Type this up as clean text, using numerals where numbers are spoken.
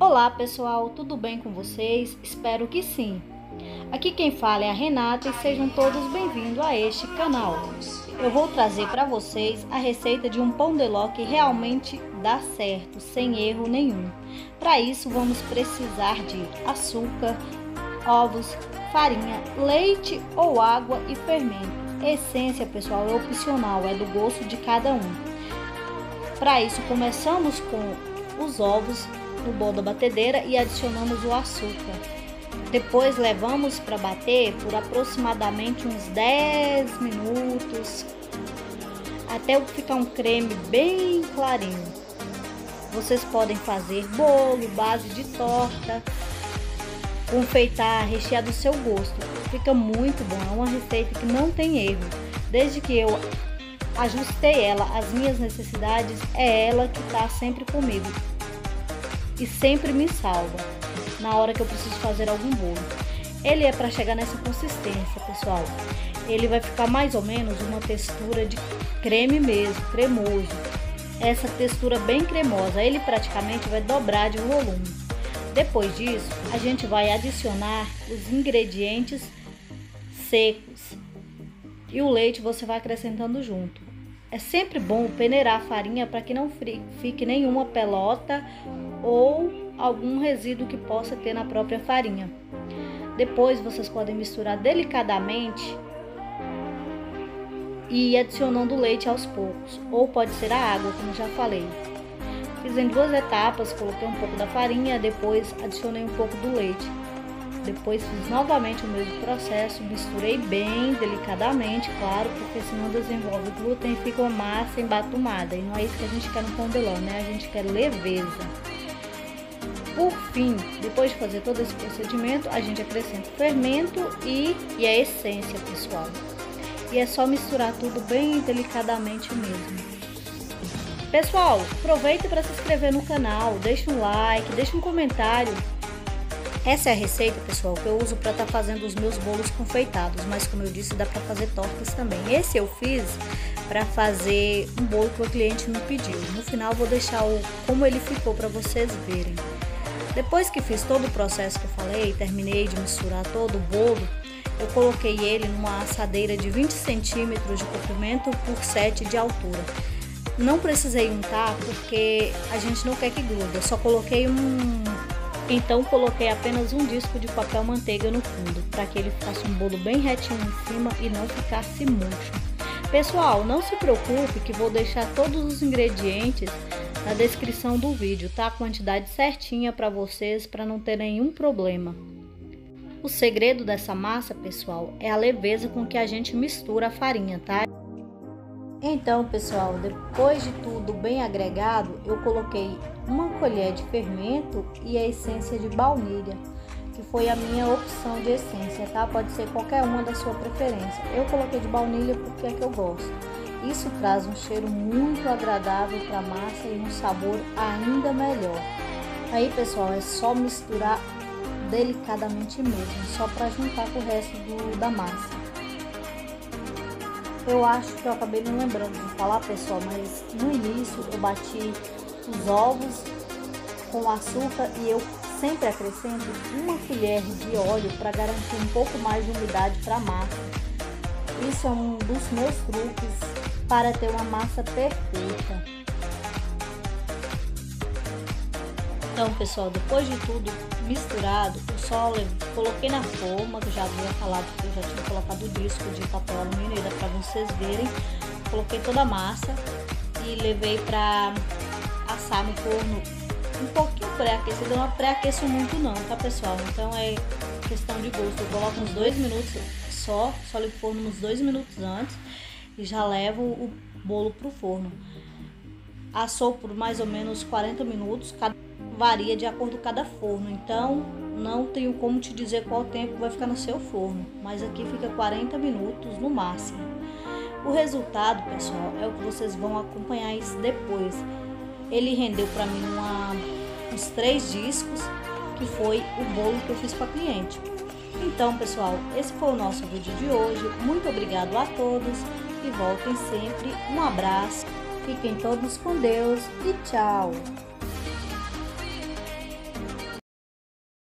Olá pessoal, tudo bem com vocês? Espero que sim. Aqui quem fala é a Renata e sejam todos bem-vindos a este canal. Eu vou trazer para vocês a receita de um pão de ló que realmente dá certo, sem erro nenhum. Para isso vamos precisar de açúcar, ovos, farinha, leite ou água e fermento. Essência, pessoal, é opcional, é do gosto de cada um. Para isso começamos com os ovos no bol da batedeira e adicionamos o açúcar. Depois levamos para bater por aproximadamente uns 10 minutos, até ficar um creme bem clarinho. Vocês podem fazer bolo, base de torta, confeitar, rechear do seu gosto. Fica muito bom, é uma receita que não tem erro. Desde que eu ajustei ela às minhas necessidades, é ela que está sempre comigo e sempre me salva na hora que eu preciso fazer algum bolo. Ele é para chegar nessa consistência, pessoal. Ele vai ficar mais ou menos uma textura de creme mesmo, cremoso. Essa textura bem cremosa, ele praticamente vai dobrar de volume. Depois disso, a gente vai adicionar os ingredientes secos e o leite você vai acrescentando junto. É sempre bom peneirar a farinha para que não fique nenhuma pelota ou algum resíduo que possa ter na própria farinha. Depois vocês podem misturar delicadamente e ir adicionando o leite aos poucos, ou pode ser a água, como já falei. Fiz em duas etapas, coloquei um pouco da farinha, depois adicionei um pouco do leite. Depois fiz novamente o mesmo processo, misturei bem delicadamente, claro, porque senão desenvolve glúten e fica uma massa embatumada. E não é isso que a gente quer no pão de ló, né? A gente quer leveza. Por fim, depois de fazer todo esse procedimento, a gente acrescenta o fermento e a essência, pessoal. E é só misturar tudo bem delicadamente mesmo. Pessoal, aproveita para se inscrever no canal, deixa um like, deixa um comentário. Essa é a receita, pessoal, que eu uso para estar fazendo os meus bolos confeitados, mas como eu disse, dá para fazer tortas também. Esse eu fiz para fazer um bolo que o cliente me pediu. No final vou deixar como ele ficou para vocês verem. Depois que fiz todo o processo que eu falei, terminei de misturar todo o bolo, eu coloquei ele numa assadeira de 20 centímetros de comprimento por 7 de altura. Não precisei untar porque a gente não quer que gruda, só coloquei Então coloquei apenas um disco de papel manteiga no fundo, para que ele ficasse um bolo bem retinho em cima e não ficasse murcho. Pessoal, não se preocupe que vou deixar todos os ingredientes na descrição do vídeo, tá? A quantidade certinha para vocês, para não ter nenhum problema. O segredo dessa massa, pessoal, é a leveza com que a gente mistura a farinha, tá? Então, pessoal, depois de tudo bem agregado, eu coloquei uma colher de fermento e a essência de baunilha, que foi a minha opção de essência, tá? Pode ser qualquer uma da sua preferência. Eu coloquei de baunilha porque é que eu gosto. Isso traz um cheiro muito agradável para a massa e um sabor ainda melhor. Aí, pessoal, é só misturar delicadamente mesmo, só para juntar com o resto da massa. Eu acho que eu acabei não lembrando de falar, pessoal, mas no início eu bati os ovos com açúcar e eu sempre acrescento uma colher de óleo para garantir um pouco mais de umidade para a massa. Isso é um dos meus truques para ter uma massa perfeita. Então, pessoal, depois de tudo misturado, eu só coloquei na forma, que eu já havia falado que eu já tinha colocado o disco de papel alumínio, ainda para vocês verem. Coloquei toda a massa e levei para assar no forno um pouquinho pré-aquecido. Eu não pré-aqueço muito não, tá, pessoal? Então é questão de gosto. Eu coloco uns 2 minutos só ligo o forno uns 2 minutos antes e já levo o bolo pro forno. Assou por mais ou menos 40 minutos, varia de acordo com cada forno, então não tenho como te dizer qual tempo vai ficar no seu forno, mas aqui fica 40 minutos no máximo. O resultado, pessoal, é o que vocês vão acompanhar isso depois. Ele rendeu para mim uns 3 discos, que foi o bolo que eu fiz para cliente. Então, pessoal, esse foi o nosso vídeo de hoje. Muito obrigado a todos e voltem sempre. Um abraço, fiquem todos com Deus e tchau!